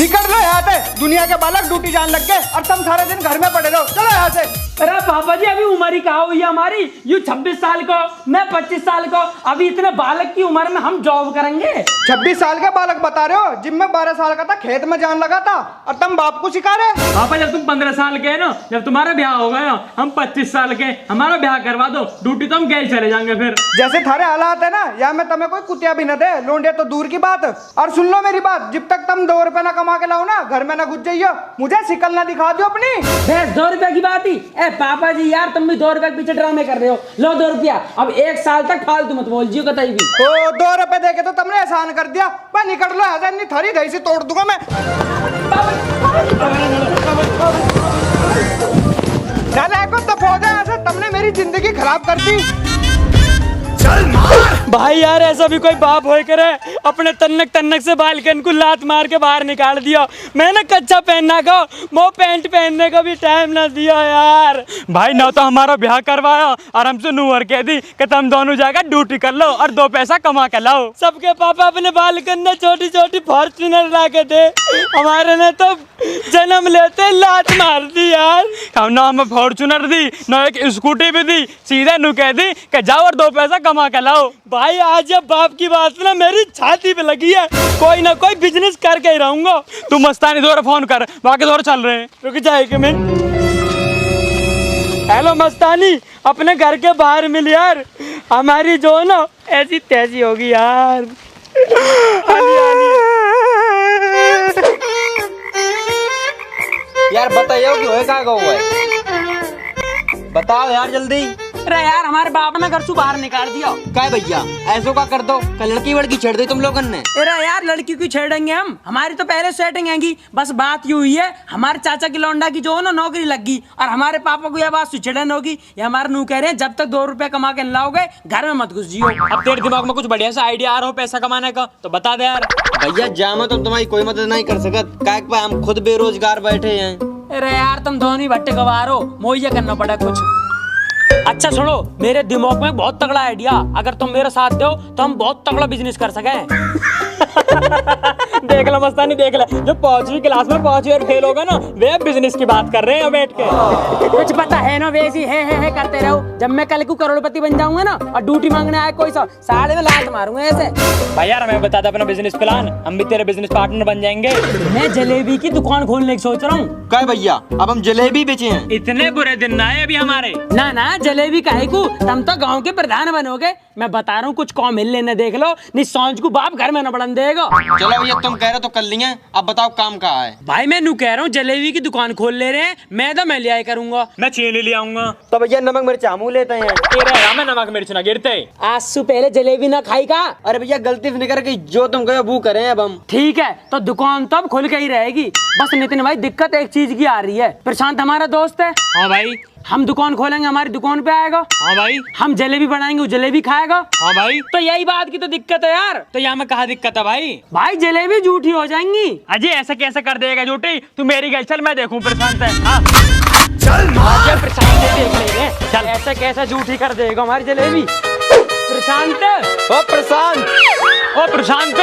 निकल लो यहाँ से, दुनिया के बालक ड्यूटी जान लग गए और तुम सारे दिन घर में पड़े रहो। चलो यहाँ से। अरे पापा जी अभी उम्र ही कहा हुई है हमारी, यू 26 साल को, मैं 25 साल को, अभी इतने बालक की उम्र में हम जॉब करेंगे। 26 साल के बालक बता रहे हो? जिम में 12 साल का था, खेत में जान लगा था और तुम बाप को सिखा रहे। पापा जब तुम 15 साल के है ना, जब तुम्हारा ब्याह होगा ना, हम 25 साल के, हमारा ब्याह करवा दो, ड्यूटी तो हम गए चले जाएंगे फिर। जैसे थारे हालात है ना, या मैं तुम्हें कोई कुतिया भी न दे, लोंडे तो दूर की बात। और सुन लो मेरी बात, जब तक तुम 2 रुपए ना कमा के लाओ ना, घर में ना घुस जाइयो, मुझे शिकल ना दिखा दो अपनी। 2 रुपए की बात ही। ए पापा जी यार तुम भी 2 रुपए के पीछे ड्रामे कर रहे हो। लो 2 रुपया, अब 1 साल तक फालतू मत बोल जियो कतई भी। ओ 2 रुपए देके तो तुमने एहसान कर दिया। मैं निकल लो ऐसा, नहीं थारी दही से तोड़ दूंगा मैं। नालायकों दफा हो जाए ऐसे, तुमने मेरी जिंदगी खराब कर दी। चल मार। भाई यार ऐसा भी कोई बाप हो करे, अपने तन्नक से बालकन को लात मार के बाहर निकाल दिया। मैंने कच्चा पहनना का, वो पैंट पहनने का भी टाइम ना दिया यार। भाई ना तो हमारा ब्याह करवाया और हमसे नूर कह दी कि तुम दोनों जाकर ड्यूटी कर लो और 2 पैसा कमा के लाओ। सबके पापा अपने बालकन में छोटी छोटी फॉर्च्यूनर ला के थे, हमारे ने तो जन्म लेते लात मार दी यार। हम ना हमें फॉर्च्यूनर दी, ना एक स्कूटी भी दी, सीधे नु कह दी कि जाओ और 2 पैसा कमा के लाओ। भाई आज जब बाप की बात ना मेरी छाती पे लगी है, कोई ना कोई बिजनेस करके ही रहूंगा। तू मस्तानी दोबारा फोन कर, बाकी दोबारा चल रहे हैं। रुक जाए एक मिनट। हेलो मस्तानी, अपने घर के बाहर मिल यार, हमारी जो ना ऐसी तैसी होगी यार। यार बताइए कि होए कहाँ हुआ है, बताओ यार जल्दी। अरे यार हमारे बाप ने घर से बाहर निकाल दिया। क्या भैया ऐसो का कर दो, कल लड़की वड़की छेड़ दी तुम लोगों ने। अरे यार लड़की क्यों छेड़ेंगे हम, हमारी तो पहले सेटिंग हैगी। बस बात ये हुई है, हमारे चाचा की लौंडा की जो है ना नौकरी लग गई, और हमारे पापा को यह बात सुचेड़न होगी। ये हमारे नू कह रहे हैं जब तक 2 रुपए कमा के लाओगे घर में मत घुस जियो। अब तेरे दिमाग में कुछ बढ़िया सा आइडिया आ रहा हो पैसा कमाने का तो बता दे यार। भैया जामा तो तुम्हारी कोई मदद नहीं कर सकत, काहे कि हम खुद बेरोजगार बैठे हैं। अरे यार तुम दोनों भट्टे गवार हो, मुहैया करना पड़ा कुछ। अच्छा सुनो, मेरे दिमाग में बहुत तगड़ा आइडिया, अगर तुम मेरे साथ दो तो हम बहुत तगड़ा बिजनेस कर सके। देख लो मस्तानी देख ले, जो 5वीं क्लास में 5 ईयर फेल होगा ना, वे बिजनेस की बात कर रहे हैं बैठ के। कुछ पता है ना, वैसी है करते रहो। जब मैं कल को करोड़पति बन जाऊंगा ना और ड्यूटी मांगने आए कोई सा, साले में लात मारूंगा ऐसे। भाई यार हमें बता दे अपना बिजनेस प्लान, हम भी तेरे बिजनेस पार्टनर बन जाएंगे। मैं जलेबी की दुकान खोलने की सोच रहा हूँ। क्या भैया अब हम जलेबी बेचे हैं? इतने बुरे दिन ना है अभी हमारे। ना जलेबी काहे को, तुम तो गांव के प्रधान बनोगे। मैं बता रहा हूँ कुछ कॉम हिल लेने देख लो, नहीं सांझ को बाप घर में न बढ़न देगा। चलो भैया तुम कह रहे हो तो कर लिए, अब बताओ काम कहाँ है? भाई मैं नू कह रहा हूँ जलेबी की दुकान खोल ले रहे हैं, मैदा मैं ले आया करूंगा, मैं चीनी ले आऊंगा। तो भैया नमक मिर्च आमू लेते हैं। मैं नमक मिर्च ना गिरते, आज से पहले जलेबी ना खाई का। अरे भैया गलती से निकल गई, जो तुम कहे वो करें अब हम। ठीक है तो दुकान तो अब खुल के ही रहेगी। बस नितिन भाई दिक्कत एक चीज की आ रही है, प्रशांत हमारा दोस्त है। हाँ भाई। हम दुकान खोलेंगे, हमारी दुकान पे आएगा। हाँ भाई। हम जलेबी बनाएंगे, वो जलेबी खाएगा। हाँ भाई। तो यही बात की तो दिक्कत है यार। तो यहाँ में कहा दिक्कत है भाई? भाई जलेबी झूठी हो जाएंगी। अजय ऐसा कैसे कर देगा झूठी? तू मेरी गल चल, मैं देखूं प्रशांत है। हाँ चल मार। प्रशांत देख ले, चल ऐसा कैसा झूठी कर देगा हमारी जलेबी? प्रशांत, ओ प्रशांत, ओ प्रशांत।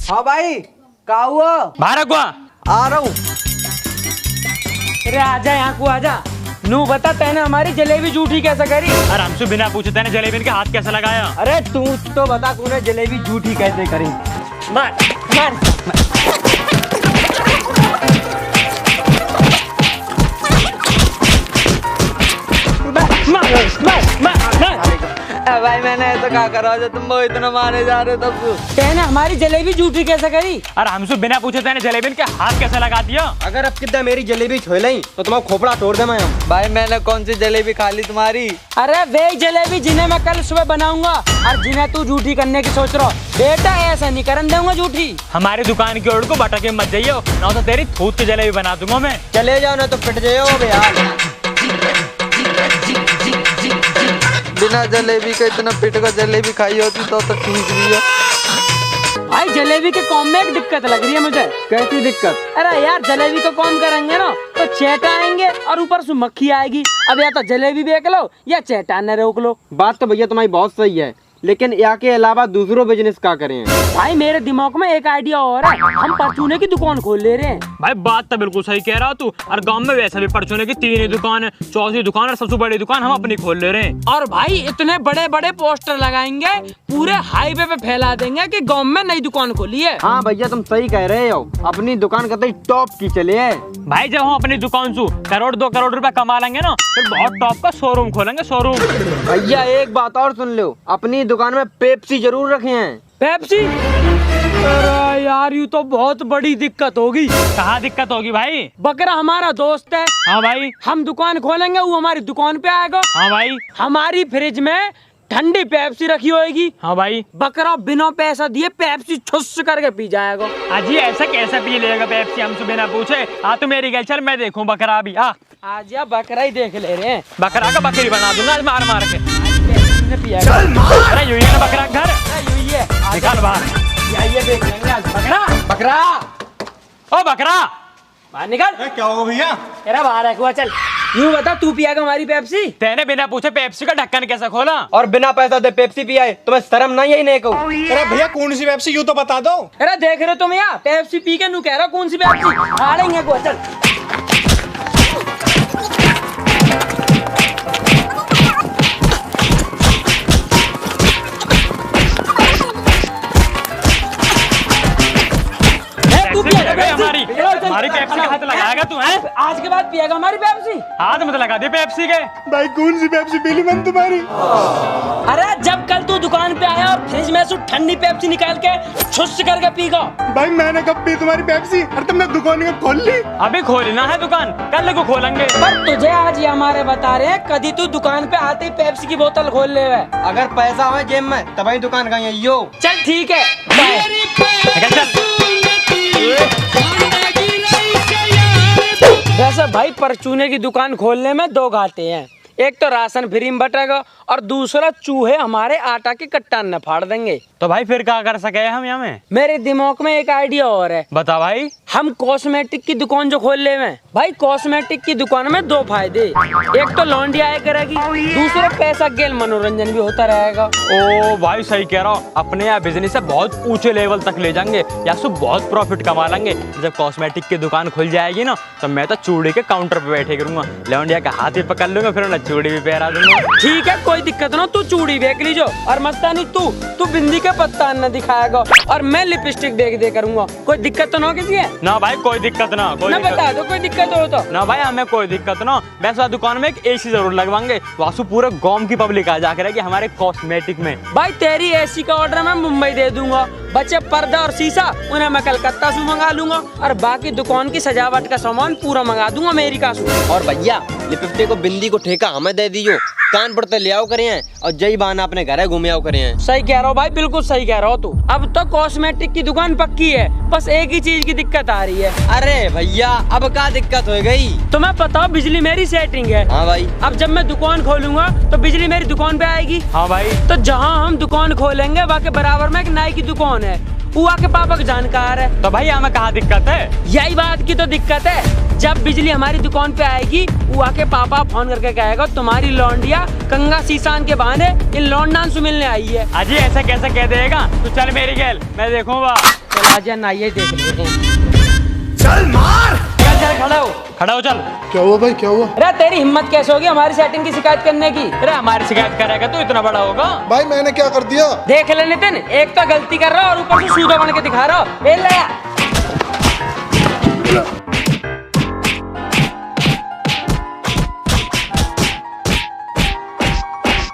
हाँ भाई क्या हुआ? बाहर को आ रहा हूँ। अरे आजा यहाँ को आजा। नू बता तैने हमारी जलेबी झूठी कैसे करी? अरे हमसे बिना पूछे तैने जलेबी इनके हाथ कैसे लगाया? अरे तू तो बता तूने जलेबी झूठी कैसे करी? मार मार। भाई मैंने ऐसा क्या करा जो तुम वो इतना माने जा रहे हो? तब तैने हमारी जलेबी झूठी कैसे करी? अरे हमसे बिना पूछे तैने जलेबी इनके हाथ कैसे लगा दिया? अगर अब कितना मेरी जलेबी छोड़ तो तुम्हारा खोपड़ा तोड़ दे मैं। भाई मैंने कौन सी जलेबी खा ली तुम्हारी? अरे वे जलेबी जिन्हें मैं कल सुबह बनाऊंगा और जिन्हें तू झूठी करने की सोच रहा बेटा, ऐसा नहीं करन दूंगा झूठी। हमारी दुकान की ओर को भटके मत जाइयो, ना तो तेरी थूत की जलेबी बना दूंगा मैं। चले जाओ ना तो पिट जाओ भैया। बिना जलेबी का इतना पिट का जलेबी खाई होती तो ठीक भी है। भाई जलेबी के कॉम में एक दिक्कत लग रही है मुझे। कैसी दिक्कत? अरे यार जलेबी को कॉम करेंगे ना तो चेटा आएंगे और ऊपर से मक्खी आएगी। अब या तो जलेबी बेच लो या चेटाने रोक लो। बात तो भैया तुम्हारी बहुत सही है, लेकिन या के अलावा दूसरों बिजनेस का करें। भाई मेरे दिमाग में एक आइडिया और है, हम परचूने की दुकान खोल ले रहे हैं। भाई बात तो बिल्कुल सही कह रहा तू। और गांव में वैसे भी परचूने की 3 ही दुकान है, चौथी दुकान और सबसे बड़ी दुकान हम अपनी खोल ले रहे हैं। और भाई इतने बड़े बड़े पोस्टर लगाएंगे, पूरे हाईवे पे फैला देंगे कि गांव में नई दुकान खोली है। हाँ भैया तुम सही कह रहे हो, अपनी दुकान कतई टॉप की चले है। भाई जब हम अपनी दुकान से 1-2 करोड़ रुपए कमा लेंगे ना, फिर बहुत टॉप का शोरूम खोलेंगे, शोरूम। भैया एक बात और सुन लो, अपनी दुकान में पेप्सी जरूर रखे हैं। पेप्सी? अरे यार ये तो बहुत बड़ी दिक्कत होगी। कहाँ दिक्कत होगी भाई? बकरा हमारा दोस्त है। हाँ भाई। हम दुकान खोलेंगे, वो हमारी दुकान पे आएगा। हाँ भाई। हमारी फ्रिज में ठंडी पेप्सी रखी होगी। हाँ भाई। बकरा बिना पैसा दिए पेप्सी छुस करके पी जाएगा। अजी ऐसा कैसे पी लेगा पेप्सी हमसे बिना पूछे? आ तू मेरी गल, चल मैं देखूं बकरा अभी। आ आज या बकरा ही देख ले रहे हैं। बकरा का बकरी बना दूंगा आज मार मार के। पेप्सी ने पिया। चल मार। अरे यूं ही है ना बकरा का घर, यही है। निकाल बाहर। ये देख लेंगे आज। बकरा बकरा ओ बकरा बाहर निकल। क्या होगा भैया? तेरा बाहर है कुआ, चल। यूं बता, तू पियागा हमारी पेप्सी? तेने बिना पूछे पेप्सी का ढक्कन कैसे खोला? और बिना पैसा दे पेप्सी पिया है, तुम्हें शर्म नहीं है? नहीं कहूँ। अरे भैया कौन सी पेप्सी, यूं तो बता दो। अरे देख रहे हो तुम यहाँ पेप्सी पी के नू कह रहा कौन सी पेप्सी? हारेंगे कुआ, चल। तू पिएगा हमारी हमारी पेप्सी का हाथ लगाएगा तू? है आज के बाद पिएगा हमारी पेप्सी? हाथ मत लगा दे पेप्सी के। भाई कौन सी पेप्सी पी ली मैंने तुम्हारी? अरे जब कल तू दुकान पे आया और फ्रिज में से ठंडी पेप्सी निकाल के छुस करके पीगा। भाई मैंने कब पी तुम्हारी पेप्सी? अरे तुमने दुकान कब खोल ली? अभी खोलना है दुकान, कल को खोलेंगे। पर तुझे आज ये हमारे बता रहे हैं, कभी तू दुकान पे आते ही पेप्सी की बोतल खोल ले। अगर पैसा हो जेब में तभी दुकान का यो। चल ठीक है, बाय। निकल चल। वैसे भाई परचूने की दुकान खोलने में 2 घाटे हैं। एक तो राशन फ्री में बटेगा और दूसरा चूहे हमारे आटा के कट्टा न फाड़ देंगे। तो भाई फिर क्या कर सके हम यहाँ में? मेरे दिमाग में एक आइडिया और है। बता भाई। हम कॉस्मेटिक की दुकान जो खोल ले में, भाई कॉस्मेटिक की दुकान में 2 फायदे। एक तो लौंडी आया करेगी, दूसरा पैसा गेल मनोरंजन भी होता रहेगा। ओ भाई सही कह रहा हूँ, अपने यहाँ बिजनेस से बहुत ऊंचे लेवल तक ले जाएंगे, या सो बहुत प्रॉफिट कमा लेंगे। जब कॉस्मेटिक की दुकान खुल जाएगी ना, तो मैं तो चूड़ी के काउंटर पे बैठे करूंगा, लौंडिया का हाथ भी पकड़ लूंगा, फिर उन्हें चूड़ी भी पहरा दूंगा। ठीक है कोई दिक्कत ना, तू चूड़ी देख लीजो और मस्तानी तू बिंदी के पत्ता न दिखाएगा और मैं लिपस्टिक देख दे करूंगा। कोई दिक्कत तो ना किसी है? ना भाई कोई दिक्कत ना, कोई ना दिक्कत। बता दो कोई दिक्कत हो तो। ना भाई हमें कोई दिक्कत ना। वैसे दुकान में एक एसी जरूर लगवाएंगे, वासु पूरे गांव की पब्लिक आ जाकर है कि हमारे कॉस्मेटिक में। भाई तेरी एसी का ऑर्डर मैं मुंबई दे दूंगा, बचे पर्दा और शीशा उन्हें मैं कलकत्ता से मंगा लूंगा और बाकी दुकान की सजावट का सामान पूरा मंगा दूंगा अमेरिका से। और भैया लिपस्टिक को बिंदी को ठेका हमें दे दीजिए, कान पड़ते ले आओ करे हैं और जय बहाना अपने घर घूमे आओ करे हैं। सही कह रहा हो भाई, बिल्कुल सही कह रहा हो तू। अब तो कॉस्मेटिक की दुकान पक्की है, बस एक ही चीज की दिक्कत आ रही है। अरे भैया अब क्या दिक्कत हो गई? तुम्हें पता बिजली मेरी सेटिंग है। हाँ भाई। अब जब मैं दुकान खोलूंगा तो बिजली मेरी दुकान पे आएगी। हाँ भाई। तो जहाँ हम दुकान खोलेंगे वहाँ के बराबर में एक नाई की दुकान है, वो के पापा का जानकार है। तो भाई हमें कहाँ दिक्कत है? यही बात की तो दिक्कत है। जब बिजली हमारी दुकान पे आएगी, वो आके पापा फोन करके कहेगा तुम्हारी लौंडिया कंगा सीसान के बहाने इन लौंडान से मिलने आई है। अजी ऐसा कैसे कह देगा? तू चल मेरी गैल, मैं देखूंगा। चल आजा नाइए देख लेते हैं। चल मार। चल चल खड़ा हो। खड़ा हो चल। क्या हुआ भाई, क्या हुआ? अरे तेरी हिम्मत कैसे होगी हमारी सेटिंग की शिकायत करने की? अरे हमारी शिकायत करेगा तो इतना बड़ा होगा? भाई मैंने क्या कर दिया? देख ले नितिन, एक तो गलती कर रहा और ऊपर से सूदा बन के दिखा रहा। ले ले।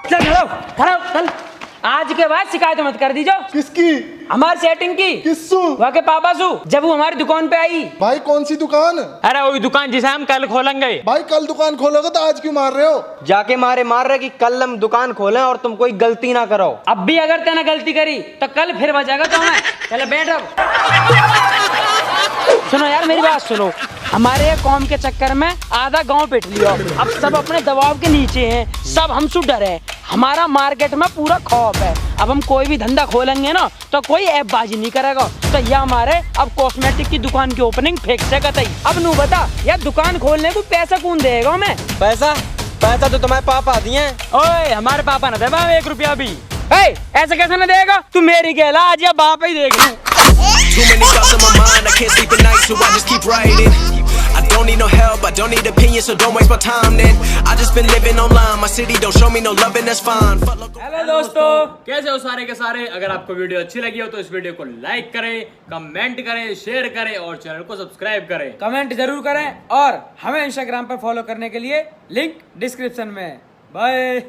चल खड़ा हो, खड़ा हो, चल। आज के बाद शिकायत मत कर दीजो। किसकी? हमारी सेटिंग की। किससु? वहाँ के पापा सु, जब वो हमारी दुकान पे आई। भाई कौन सी दुकान? अरे वही दुकान जिसे हम कल खोलेंगे। भाई कल दुकान खोलोगे तो आज क्यों मार रहे हो? जाके मार रहे कि कल हम दुकान खोलें और तुम कोई गलती ना करो। अब भी अगर तेने गलती करी तो कल फिर बचेगा तुम्हें। चलो बैठ अब। सुनो यार मेरी बात सुनो, हमारे कौम के चक्कर में आधा गांव पिट लिया, अब सब अपने दबाव के नीचे हैं, सब हमसे डर है, हमारा मार्केट में पूरा खौफ है। अब हम कोई भी धंधा खोलेंगे ना तो कोई ऐपबाजी नहीं करेगा। तो यह हमारे अब कॉस्मेटिक की दुकान की ओपनिंग फिक्स है कतई। अब नू बता यार दुकान खोलने को पैसा कौन देगा हमें? पैसा तो तुम्हारे पापा दिए हैं। ओए हमारे पापा ना दे 1 रुपया भी। ऐसा कैसे ना देगा तू मेरी कहला आज या बाप ही देख। Too many thoughts on my mind, I can't sleep at night, so I just keep writing. I don't need no help, I don't need opinions, so don't waste my time then. I just been living online, my city don't show me no love and that's fine. Hello दोस्तों, कैसे हो सारे के सारे। अगर आपको video अच्छी लगी हो तो इस वीडियो को लाइक करें, कमेंट करें, शेयर करें और चैनल को सब्सक्राइब करें। कमेंट जरूर करें और हमें इंस्टाग्राम पर फॉलो करने के लिए लिंक डिस्क्रिप्शन में। बाय।